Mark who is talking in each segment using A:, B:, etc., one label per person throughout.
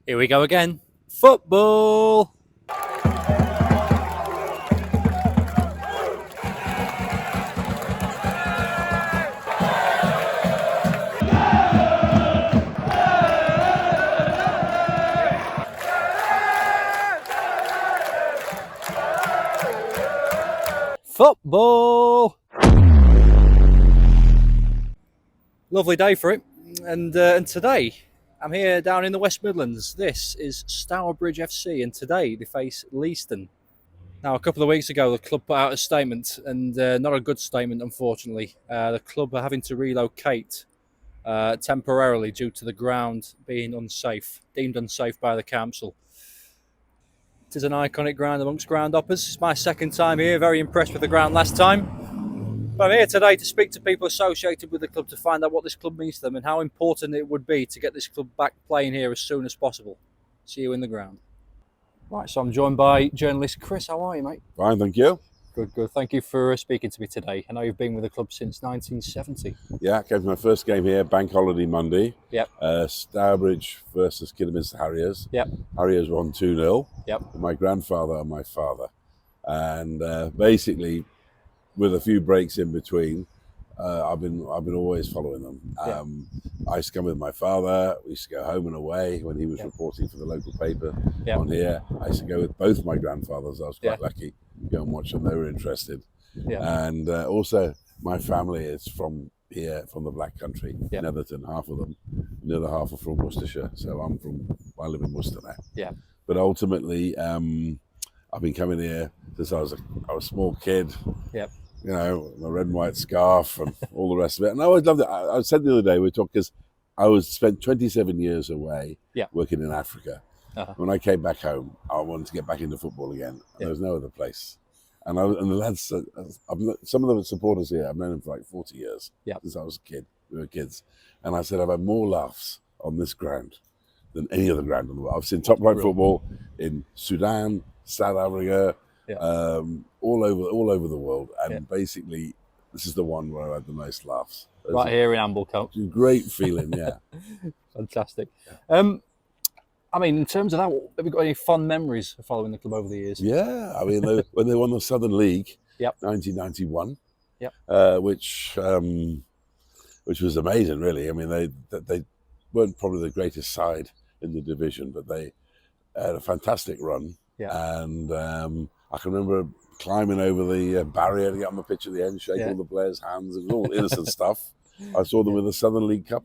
A: Here we go again. Football! Football! Lovely day for it. And today, I'm here down in the West Midlands. This is Stourbridge FC, and today they face Leiston. Now, a couple of weeks ago, the club put out a statement, and not a good statement, unfortunately. The club are having to relocate temporarily due to the ground being unsafe, deemed unsafe by the council. It is an iconic ground amongst ground hoppers. It's my second time here, very impressed with the ground last time. But I'm here today to speak to people associated with the club to find out what this club means to them and how important it would be to get this club back playing here as soon as possible. See you in the ground. Right, so I'm joined by journalist Chris. How are you, mate?
B: Fine, thank you.
A: Good, good. Thank you for speaking to me today. I know you've been with the club since 1970.
B: Yeah, came to my first game here, Bank Holiday Monday.
A: Yep.
B: Stourbridge versus Kidderminster Harriers.
A: Yep.
B: Harriers won 2-0.
A: Yep.
B: My grandfather and my father. And basically, with a few breaks in between, I've been always following them. I used to come with my father. We used to go home and away when he was reporting for the local paper on here. I used to go with both my grandfathers. I was quite lucky to go and watch them. They were interested. And also, my family is from here, from the Black Country, Netherton, half of them. The other half are from Worcestershire. So I live in Worcester now.
A: Yeah.
B: But ultimately, I've been coming here since I was a small kid.
A: Yep.
B: You know, my red and white scarf and all the rest of it. And I always loved it. I said the other day, we talked, because I spent 27 years away working in Africa. When I came back home, I wanted to get back into football again. There was no other place. And the lads, some of the supporters here, I've known them for like 40 years, since I was a kid. We were kids. And I said, I've had more laughs on this ground than any other ground in the world. I've seen top-flight football in Sudan, South Africa, all over the world, and basically this is the one where I had the most laughs.
A: Right here in Amblecote.
B: Great feeling,
A: Fantastic. I mean, in terms of that, have you got any fond memories of following the club over the years?
B: Yeah, I mean, when they won the Southern League, 1991, which was amazing, really. I mean, they weren't probably the greatest side in the division, but they had a fantastic run. And I can remember climbing over the barrier to get on the pitch at the end, shake all the players' hands. It was all innocent stuff. I saw them in the Southern League Cup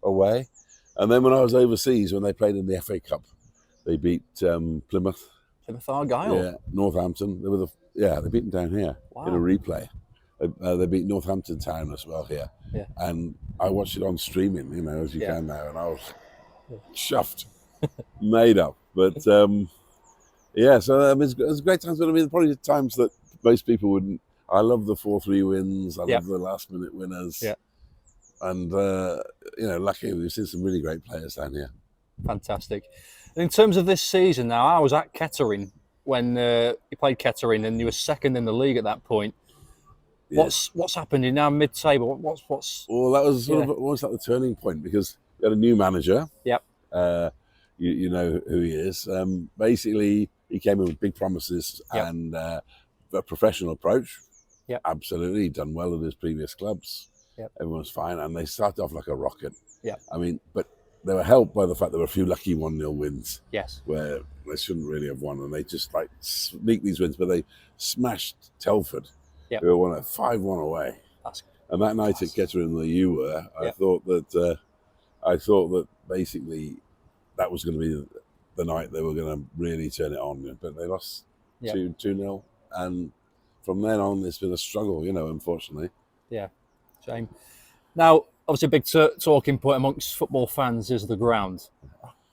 B: away. And then when I was overseas, when they played in the FA Cup, they beat Plymouth.
A: Plymouth Argyle?
B: Yeah, Northampton. They beat them down here in a replay. They beat Northampton Town as well here. Yeah. And I watched it on streaming, you know, as you can now, and I was chuffed, made up. But so I mean, it's great times, but I mean, probably times that most people wouldn't. I love the 4-3 wins. I love the last-minute winners. Yeah. And, luckily we've seen some really great players down here.
A: Fantastic. And in terms of this season now, I was at Kettering when you played Kettering, and you were second in the league at that point. What's happened? You're now mid-table. What's?
B: Well, that was sort of almost like the turning point, because we had a new manager.
A: Yep.
B: You know who he is. Basically, he came in with big promises and a professional approach. Yep. Absolutely. He'd done well at his previous clubs. Yep. Everyone was fine, and they started off like a rocket. Yeah. I mean, but they were helped by the fact there were a few lucky 1-0 wins. Yes. Where they shouldn't really have won, and they just like sneaked these wins, but they smashed Telford. Yep. Who won at 5-1 away. And that night at Kettering that you were, I thought that basically that was going to be the night they were going to really turn it on. But they lost 2-0, and from then on it's been a struggle, you know, unfortunately. Yeah.
A: Shame. Now, obviously, a big talking point amongst football fans is the ground.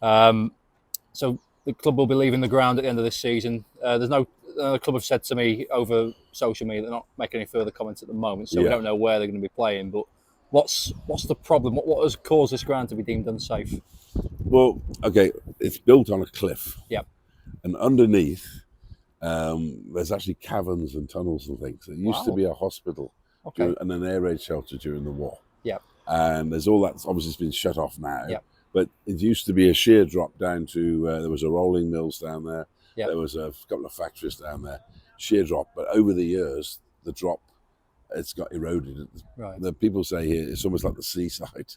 A: So the club will be leaving the ground at the end of this season. The club have said to me over social media they're not making any further comments at the moment, so we don't know where they're going to be playing. But what's the problem? What has caused this ground to be deemed unsafe?
B: Well, okay, it's built on a cliff.
A: Yep.
B: And underneath, there's actually caverns and tunnels and things. It used to be a hospital. And an air raid shelter during the war.
A: Yep.
B: And there's all that's obviously been shut off now. Yep. But it used to be a sheer drop down to, there was a rolling mills down there.
A: Yep.
B: There was a couple of factories down there, sheer drop. But over the years, the drop, it's got eroded.
A: Right.
B: The people say here, it's almost like the seaside,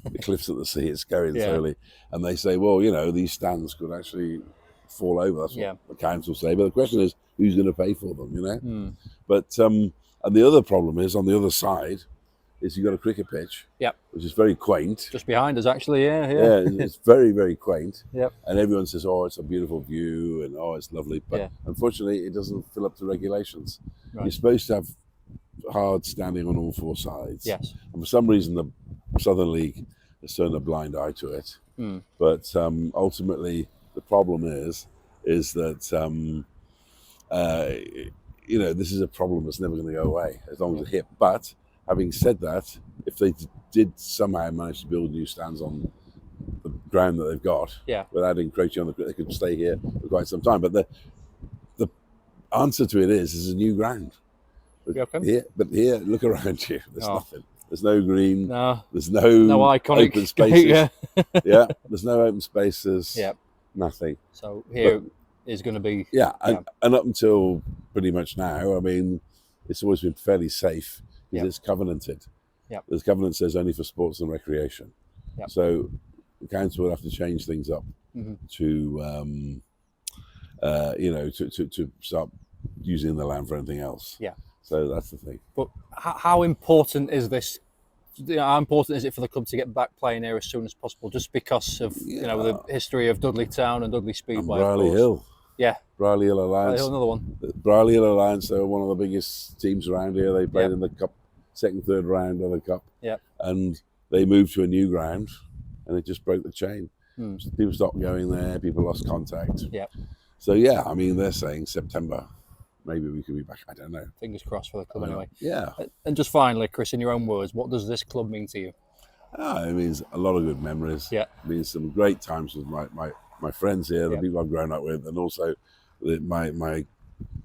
B: the cliffs of the sea, it's going slowly. And they say, well, you know, these stands could actually fall over. That's what the council say. But the question is, who's going to pay for them, you know? But, and the other problem is, on the other side, is you've got a cricket pitch, which is very quaint.
A: Just behind us, actually, yeah.
B: It's very, very quaint.
A: Yep.
B: And everyone says, oh, it's a beautiful view, and oh, it's lovely. But unfortunately, it doesn't fill up to regulations.
A: Right.
B: You're supposed to have hard standing on all four sides.
A: Yes.
B: And for some reason, the Southern League has turned a blind eye to it. But ultimately, the problem is that, you know, this is a problem that's never going to go away as long as it's hit. But having said that, if they did somehow manage to build new stands on the ground that they've got, without encroaching on they could stay here for quite some time. But the answer to it is a new ground. But here, look around you. There's nothing. There's no green.
A: No.
B: There's no
A: iconic
B: open spaces. There's no open spaces. Nothing.
A: So here is going to be.
B: And up until pretty much now, I mean, it's always been fairly safe because it's covenanted. There's covenant says only for sports and recreation. So the council would have to change things up to, you know, to start using the land for anything else. So that's the thing.
A: But how important is this? How important is it for the club to get back playing here as soon as possible? Just because of you know the history of Dudley Town and Dudley Speedway.
B: And Brierley Hill. Brierley Hill Alliance.
A: Another one.
B: Brierley Hill Alliance. They're one of the biggest teams around here. They played in the cup, second, third round of the cup. And they moved to a new ground, and it just broke the chain. So people stopped going there. People lost contact. So I mean, they're saying September. Maybe we could be back. I don't know.
A: Fingers crossed for the club anyway.
B: Yeah.
A: And just finally, Chris, in your own words, what does this club mean to you?
B: It means a lot of good memories. It means some great times with my friends here, the people I've grown up with, and also my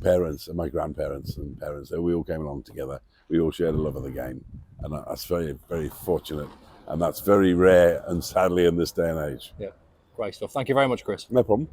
B: parents and my grandparents and parents. We all came along together. We all shared a love of the game. And that's very, very fortunate. And that's very rare, and sadly, in this day and age.
A: Great stuff. Thank you very much, Chris.
B: No problem.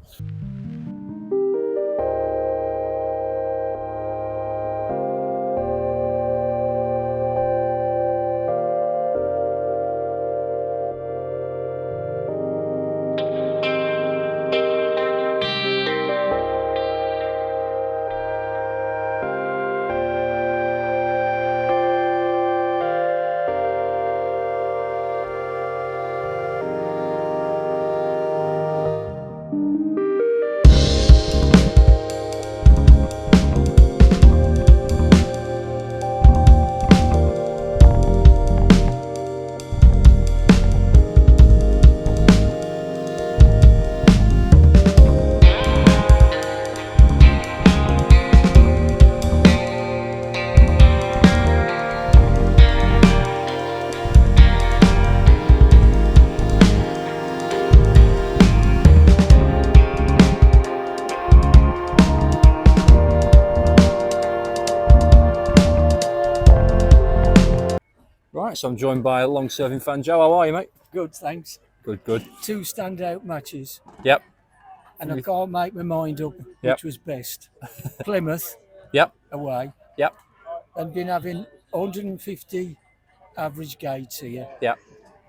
A: So I'm joined by a long-serving fan, Joe. How are you, mate?
C: Good, thanks.
A: Good, good.
C: 2 standout matches. And I can't make my mind up which was best. Plymouth away. And been having 150 average gates here.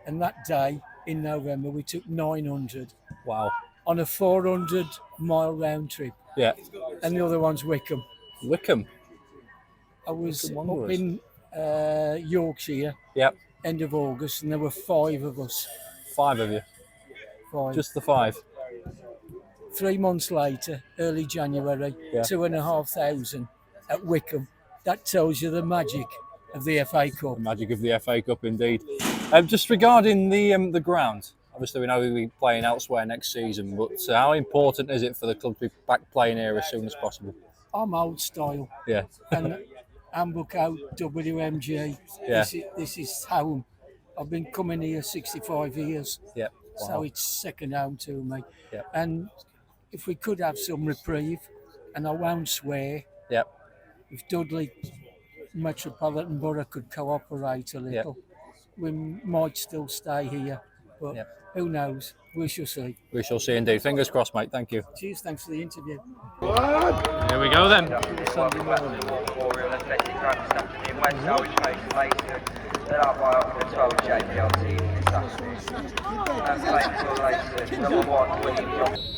C: And that day in November we took 900.
A: Wow.
C: On a 400-mile round trip. And the other one's Wickham.
A: Wickham?
C: I was up in Yorkshire, end of August, and there were 5 of us.
A: 5 of you?
C: 5.
A: Just the 5?
C: 3 months later, early January, 2,500 at Wickham. That tells you the magic of the FA Cup.
A: The magic of the FA Cup, indeed. Just regarding the ground, obviously we know we'll be playing elsewhere next season, but how important is it for the club to be back playing here as soon as possible?
C: I'm old style. And Handbook out, WMG. This is home. I've been coming here 65 years. So it's second home to me. And if we could have some reprieve, and I won't swear, if Dudley Metropolitan Borough could cooperate a little, we might still stay here. But Who knows? We shall see.
A: We shall see indeed. Fingers crossed, mate. Thank you.
C: Cheers, thanks for the interview.
A: Here we go then.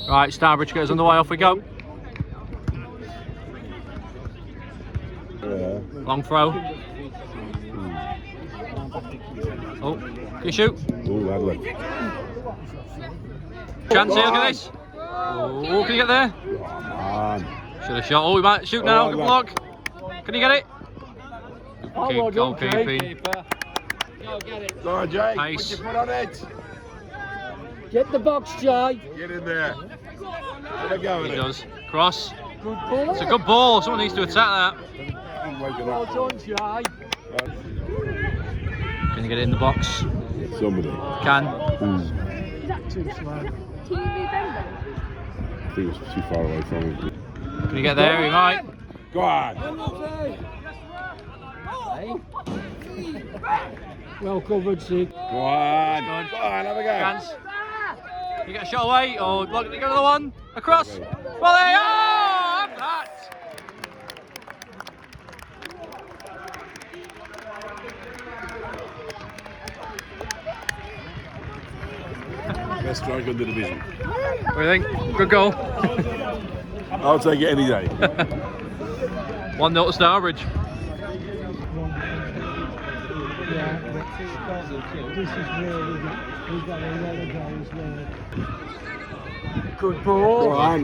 A: Right, Stourbridge gets underway, off we go. Long throw. Oh, can you shoot?
B: Oh, lovely.
A: Chance here, look at this. Oh, can you get there? Should have shot. Oh, we might shoot now. Good block. Can you get it? Keep goalkeeping.
B: Go on, Jay.
A: Pace.
B: Put your foot on it.
C: Get the box, Jay.
B: Get in there. Have a go
A: He
B: with it.
A: does. Cross.
C: Good ball.
A: It's a good ball. Someone needs to attack that.
B: I'm waking
C: Well
B: up.
C: done, Jay.
A: Can you get it in the box?
B: Somebody.
A: Can.
C: Too slow.
B: I think it's too far away from him.
A: Can you get there? He might.
B: Go on.
C: Well covered, Sig.
B: Go on. Go on, have a go.
A: Chance. You get a shot away. Oh, look, you got another one. Across. Well, there you are. Have that.
B: Best strike in the division.
A: What do you think? Good goal.
B: I'll take it any day.
A: 1-0 to Stourbridge.
C: This is where we've got a lot of goals there. Good ball.
B: Go on.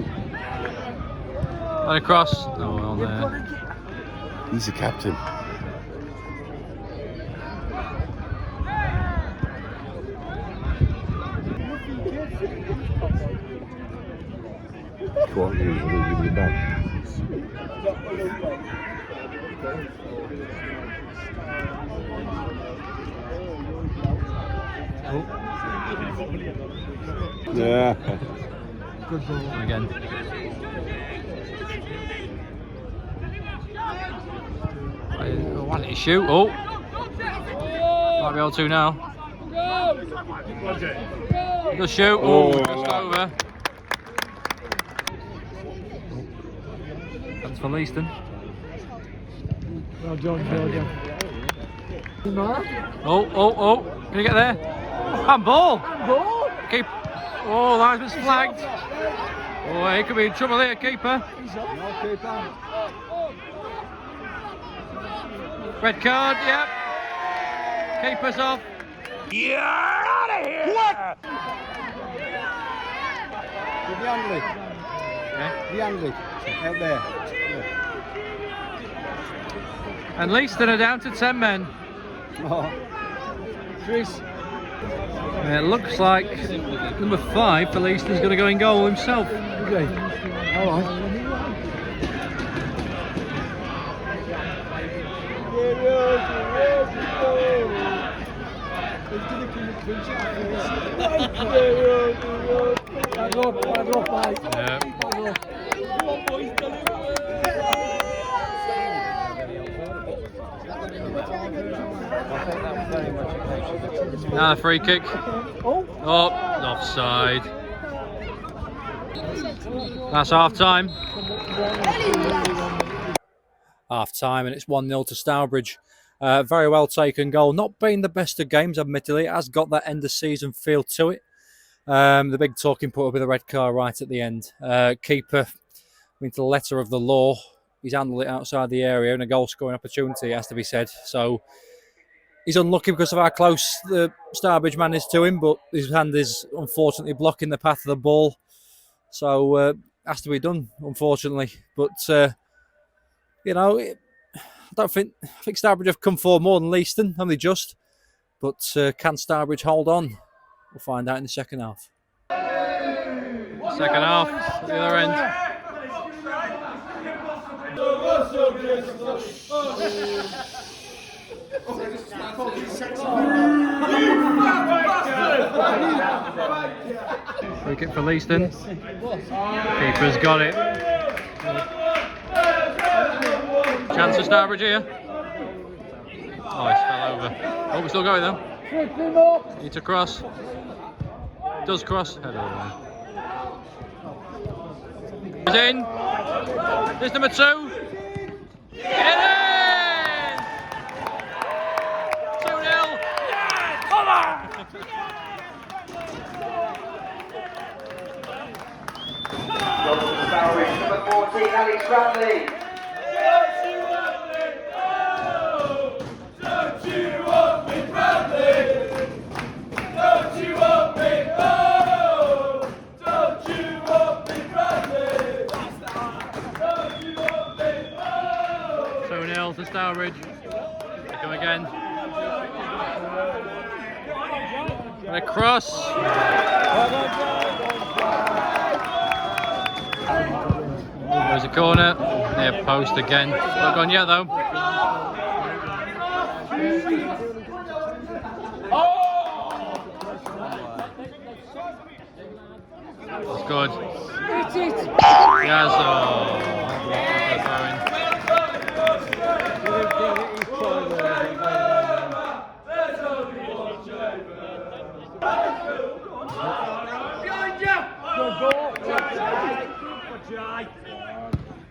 A: And across. Oh, well there.
B: He's the captain. Go on, I'll give you back. Yeah.
C: Good ball.
A: Again. I want to shoot. Oh. Might be able to now. Good shoot. Oh, just over. That's for Leaston.
C: Well done, well done.
A: Oh. Can you get there? Handball.
C: Ball.
A: Keep. Oh, linesman's flagged. Oh, he could be in trouble there, keeper. Red card, yep. Keeper's off.
B: You're out of here! What?
D: The young
A: Okay.
D: the young out there.
A: And Leaston are down to 10 men.
D: Oh. Chris.
A: It looks like number 5 for Leaston's going to go in goal himself.
D: Okay. All right.
C: Bad luck, mate.
A: Yeah.
C: Bad luck.
A: Now a free kick.
C: Oh.
A: Oh, offside. That's half time. Half time, and it's 1-0 to Stourbridge. Very well taken goal. Not been the best of games, admittedly. It has got that end of season feel to it. The big talking point will be the red card right at the end. Keeper, to the letter of the law, he's handled it outside the area, and a goal scoring opportunity, has to be said. So he's unlucky because of how close the Stourbridge man is to him, but his hand is unfortunately blocking the path of the ball. So has to be done, unfortunately. But I think Stourbridge have come forward more than Leaston, only just. But can Stourbridge hold on? We'll find out in the second half. Second half, at the other end. Free kick for Leaston. Keeper's got it. Chance for Stourbridge here. Oh, he's fell over. Oh, we're still going though. Need to cross. Does cross. Header away. He's in. There's number 2. Get in! 2-0. Yeah, come on!
E: Number 14, Alex Bradley. Don't you want me, Bradley? Don't you want me? Oh, don't you want me, Bradley? Don't you want me? Oh.
A: 2-0 to Stourbridge. They come again. And a cross. There's a corner. Near post again. Not gone yet though. It's good. Yes, oh.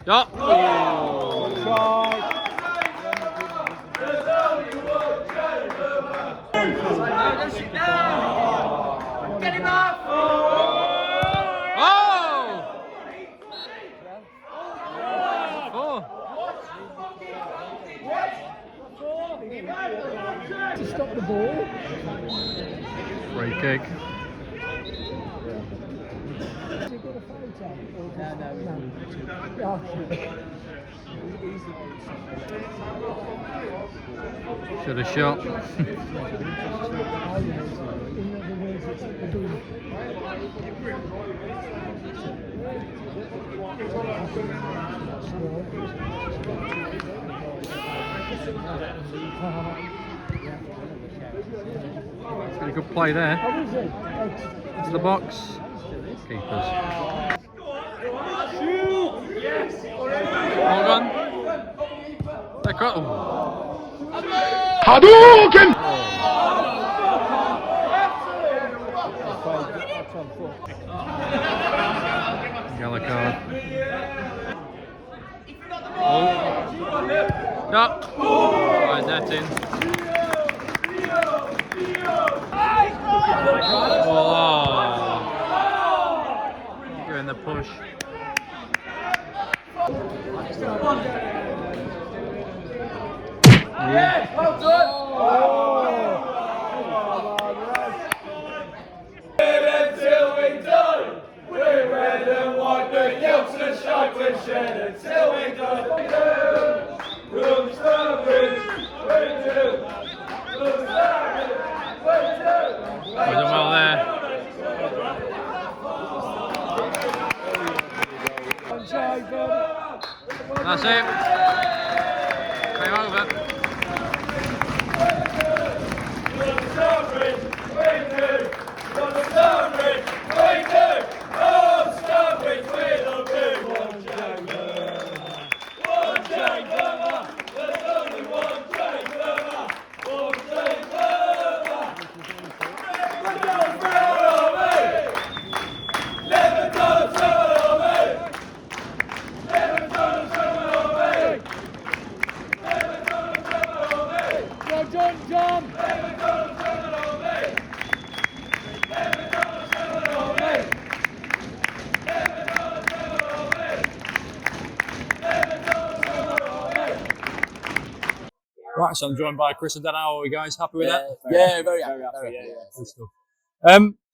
A: Stop.
E: Get him up!
A: Oh! Oh!
C: To stop the ball.
A: Free kick. Should have shot. It's got a good play there. Into the box. Keepers. Hold on.
B: Hadouken!
A: Yellow card. Oh. No. Right, that's in. Oh. You're in the push. Yeah.
E: Well done! Until we die, we're red and white, the yelps and stripes and shed until we die. From Stourbridge, we do. From Stourbridge, we do.
A: We've done well there. That's it. Game over.
E: Stourbridge, we do. From Stourbridge, we do. Oh, Stourbridge, we love you. One chamber. One chamber. There's only one chamber. One chamber. Never gonna turn on me. Never gonna turn on me. Never gonna turn on me. Never gonna turn on me.
C: Well done, John.
E: Never gonna turn on me. Never gonna turn on me. Never gonna turn on me. Never gonna turn on me.
A: Right, so I'm joined by Chris and Dan. How are we guys? Happy with that?
F: Yeah, very happy.
A: Good stuff.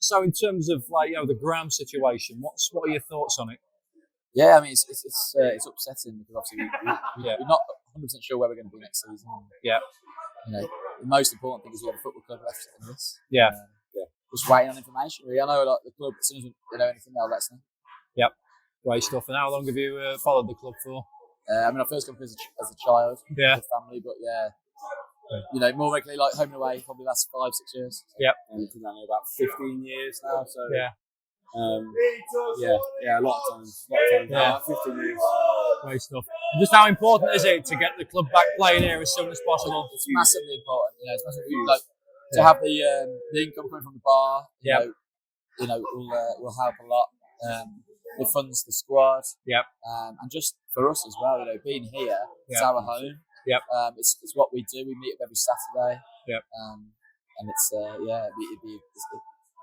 A: So in terms of the ground situation, what are your thoughts on it?
F: Yeah, I mean it's upsetting because obviously we're not 100% sure where we're going to be next season.
A: Yeah.
F: You know, the most important thing is we have a football club left in this.
A: Yeah.
F: Just waiting on information. Really, I know like the club. As soon as we know anything, they'll let us know.
A: Yep. Great stuff. And how long have you followed the club for?
F: I mean, I first come as a child,
A: Yeah.
F: with family, but you know, more regularly, like home and away, probably last 5-6 years.
A: Yep.
G: And we've done it about 15 years now, so
A: Yeah.
G: a lot of times.
A: Yeah.
G: 15 years.
A: Great stuff. And just how important is it to get the club back playing here as soon as possible?
F: It's massively important. You know, it's massively like to have the income coming from the bar. You know, will help a lot. It funds the squad.
A: Yep.
F: And just for us as well, being here, it's our home.
A: Yep.
F: It's what we do. We meet up every Saturday.
A: Yep.
F: And it's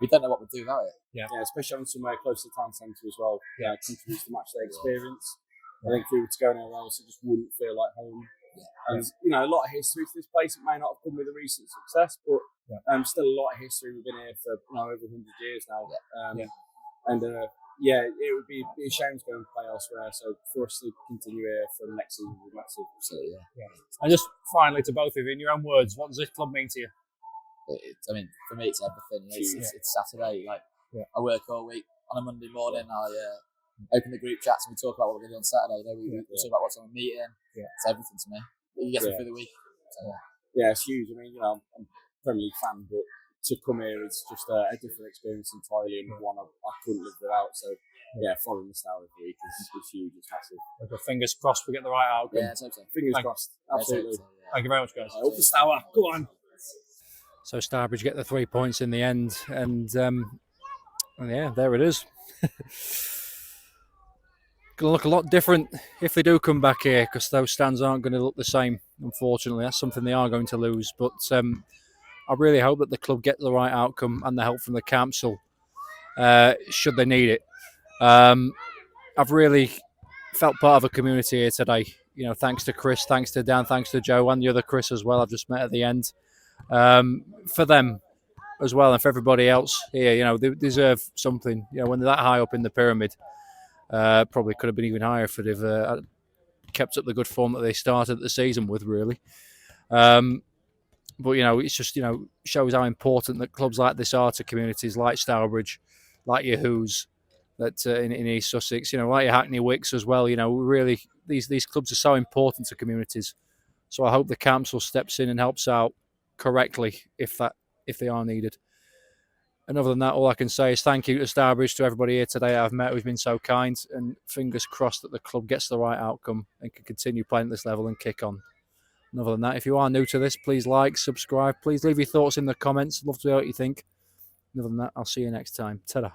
F: we don't know what we'd do without it.
G: Yeah, especially having somewhere close to the town centre as well. Yeah, it contributes to match day experience. I think if we were to go anywhere else, it just wouldn't feel like home. And a lot of history to this place. It may not have come with a recent success, but still a lot of history. We've been here for over 100 years now. And it would be a shame to go and play elsewhere. So for us to continue here for the next season would be massive. So
A: And just finally, to both of you, in your own words, what does this club mean to you?
F: For me, it's everything. It's Saturday. I work all week. On a Monday morning, I open the group chats and we talk about what we're going to do on Saturday. We talk about what's on the meeting. It's everything to me. You get me through the week. So,
G: it's huge. I'm a Premier League fan, but to come here is just a different experience entirely, and one I couldn't live without. So following the style every week is huge. It's massive.
A: Okay, fingers crossed we get the right outcome.
F: Yeah, so.
G: Fingers crossed. Absolutely.
A: Thank you very much, guys.
G: Up the Stour. Go on.
A: So Stourbridge get the 3 points in the end, and there it is. Going to look a lot different if they do come back here, because those stands aren't going to look the same, unfortunately. That's something they are going to lose. But I really hope that the club get the right outcome and the help from the council, should they need it. I've really felt part of a community here today. Thanks to Chris, thanks to Dan, thanks to Joe, and the other Chris as well I've just met at the end. For them as well, and for everybody else here, they deserve something. When they're that high up in the pyramid, probably could have been even higher if they've kept up the good form that they started the season with, really. But it's just shows how important that clubs like this are to communities like Stourbridge, like your Who's, that in East Sussex, like your Hackney Wicks as well. Really these clubs are so important to communities. So I hope the council steps in and helps out correctly if they are needed. And other than that, all I can say is thank you to Stourbridge, to everybody here today I've met who's been so kind, and fingers crossed that the club gets the right outcome and can continue playing at this level and kick on. And other than that, if you are new to this, please like, subscribe, please leave your thoughts in the comments. Love to hear what you think. And other than that, I'll see you next time. Ta-da.